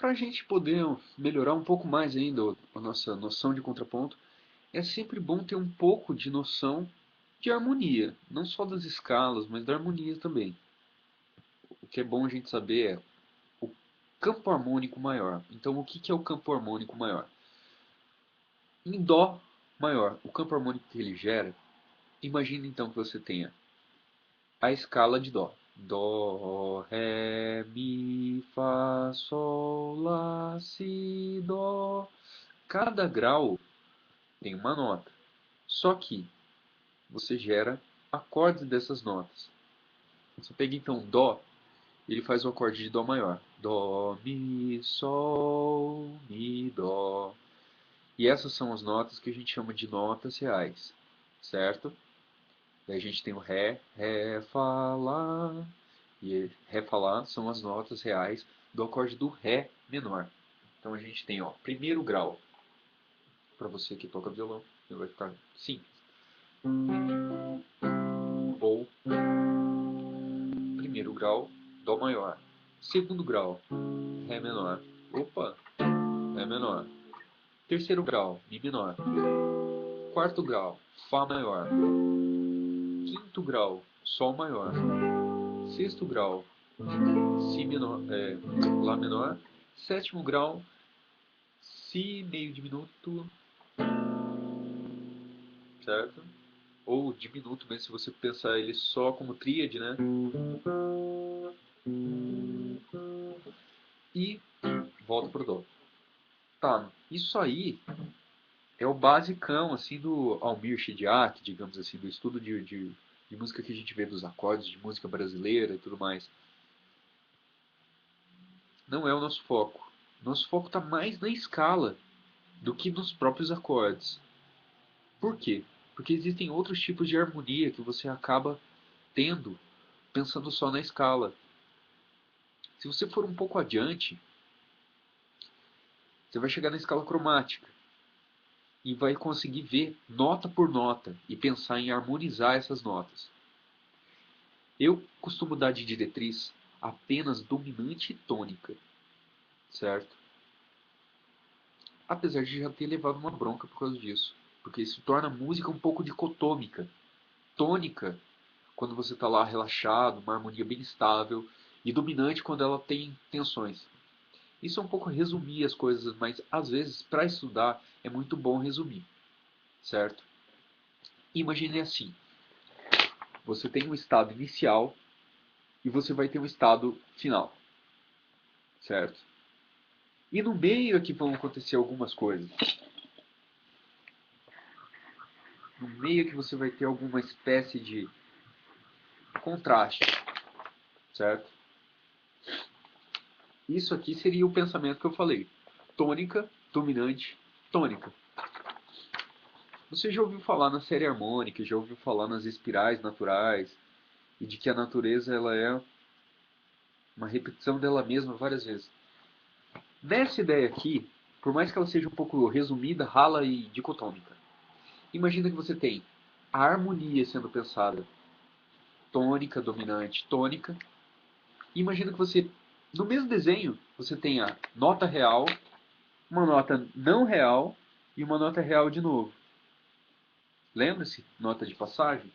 para a gente poder melhorar um pouco mais ainda a nossa noção de contraponto, é sempre bom ter um pouco de noção de harmonia, não só das escalas, mas da harmonia também. O que é bom a gente saber é o campo harmônico maior. Então, o que é o campo harmônico maior? Em Dó maior, o campo harmônico que ele gera, imagine então que você tenha a escala de Dó. Dó, Ré, Mi, Fá, Sol, Lá, Si, Dó. Cada grau tem uma nota. Só que você gera acordes dessas notas. Você pega então Dó, ele faz o acorde de Dó maior. Dó, Mi, Sol, Mi, Dó. E essas são as notas que a gente chama de notas reais, certo? Daí a gente tem o Ré, Ré, Fá, Lá. E Ré, Fá, Lá são as notas reais do acorde do Ré menor. Então a gente tem, ó, primeiro grau. Para você que toca violão, ele vai ficar simples. Ou primeiro grau, Dó maior. Segundo grau, Ré menor. Opa, Ré menor. Terceiro grau, Mi menor. Quarto grau, Fá maior. Quinto grau, Sol maior. Sexto grau, Si menor, Lá menor. Sétimo grau, Si meio diminuto, certo? Ou diminuto, mas se você pensar ele só como tríade, né? E volta pro Dó. Tá, isso aí é o basicão, assim, do Almir Shediac, digamos assim, do estudo de música que a gente vê dos acordes, de música brasileira e tudo mais. Não é o nosso foco. Nosso foco está mais na escala do que nos próprios acordes. Por quê? Porque existem outros tipos de harmonia que você acaba tendo pensando só na escala. Se você for um pouco adiante, você vai chegar na escala cromática e vai conseguir ver nota por nota e pensar em harmonizar essas notas. Eu costumo dar de diretriz apenas dominante e tônica, certo? Apesar de já ter levado uma bronca por causa disso, porque isso torna a música um pouco dicotômica. Tônica, quando você está lá relaxado, uma harmonia bem estável, e dominante quando ela tem tensões. Isso é um pouco resumir as coisas, mas às vezes para estudar é muito bom resumir, certo? Imagine assim, você tem um estado inicial e você vai ter um estado final, certo? E no meio é que vão acontecer algumas coisas. No meio é que você vai ter alguma espécie de contraste, certo? Isso aqui seria o pensamento que eu falei. Tônica, dominante, tônica. Você já ouviu falar na série harmônica, já ouviu falar nas espirais naturais, e de que a natureza ela é uma repetição dela mesma várias vezes. Nessa ideia aqui, por mais que ela seja um pouco resumida, rala e dicotômica, imagina que você tem a harmonia sendo pensada, tônica, dominante, tônica. E imagina que você, no mesmo desenho, você tem a nota real, uma nota não real e uma nota real de novo. Lembra-se? Nota de passagem.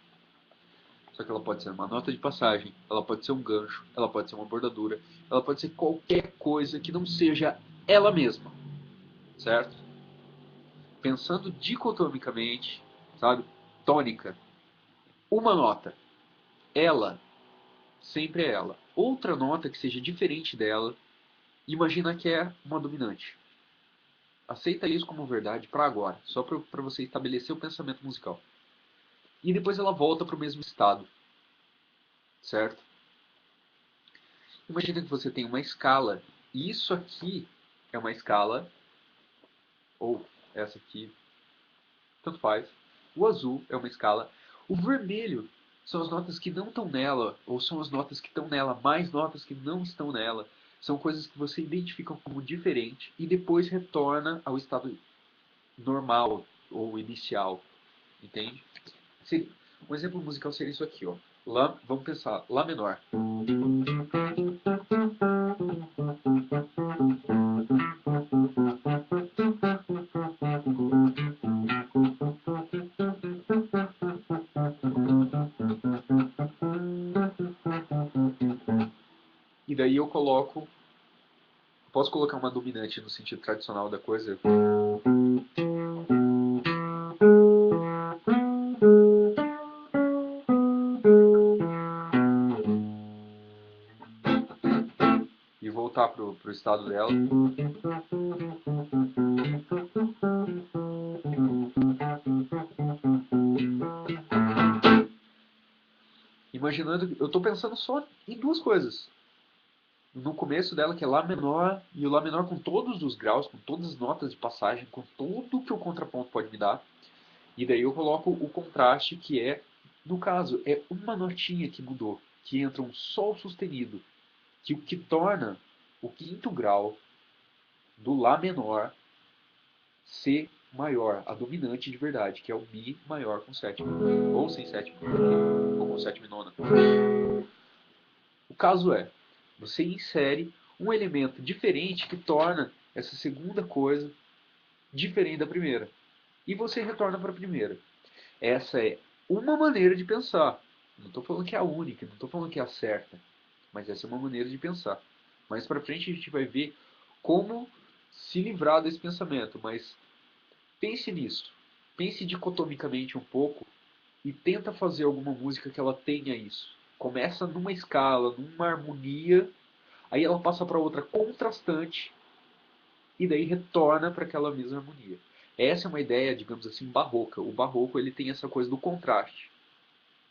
Só que ela pode ser uma nota de passagem, ela pode ser um gancho, ela pode ser uma bordadura, ela pode ser qualquer coisa que não seja ela mesma, certo? Pensando dicotomicamente, sabe? Tônica, uma nota, ela, sempre é ela. Outra nota que seja diferente dela, imagina que é uma dominante. Aceita isso como verdade para agora, só para você estabelecer o pensamento musical. E depois ela volta para o mesmo estado, certo? Imagina que você tem uma escala, e isso aqui é uma escala, ou essa aqui, tanto faz. O azul é uma escala. O vermelho são as notas que não estão nela, ou são as notas que estão nela, mais notas que não estão nela. São coisas que você identifica como diferente e depois retorna ao estado normal ou inicial, entende? Um exemplo musical seria isso aqui, ó. Lá, vamos pensar, Lá menor. daí eu posso colocar uma dominante no sentido tradicional da coisa. E voltar pro estado dela. Imaginando, eu estou pensando só em duas coisas. No começo dela, que é Lá menor, e o Lá menor com todos os graus, com todas as notas de passagem, com tudo que o contraponto pode me dar. E daí eu coloco o contraste, que é, no caso, é uma notinha que mudou, que entra um Sol sustenido, que torna o quinto grau do Lá menor ser maior, a dominante de verdade, que é o Mi maior com sétima, ou sem sétima, ou com sétima e nona. O caso é, você insere um elemento diferente que torna essa segunda coisa diferente da primeira. E você retorna para a primeira. Essa é uma maneira de pensar. Não estou falando que é a única, não estou falando que é a certa. Mas essa é uma maneira de pensar. Mais para frente a gente vai ver como se livrar desse pensamento. Mas pense nisso. Pense dicotomicamente um pouco e tenta fazer alguma música que ela tenha isso. Começa numa escala, numa harmonia, aí ela passa para outra contrastante e daí retorna para aquela mesma harmonia. Essa é uma ideia, digamos assim, barroca. O barroco ele tem essa coisa do contraste,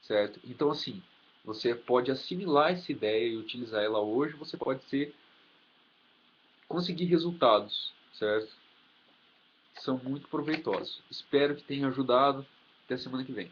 certo? Então assim, você pode assimilar essa ideia e utilizar ela hoje, você pode conseguir resultados, certo? Que são muito proveitosos. Espero que tenha ajudado. Até semana que vem.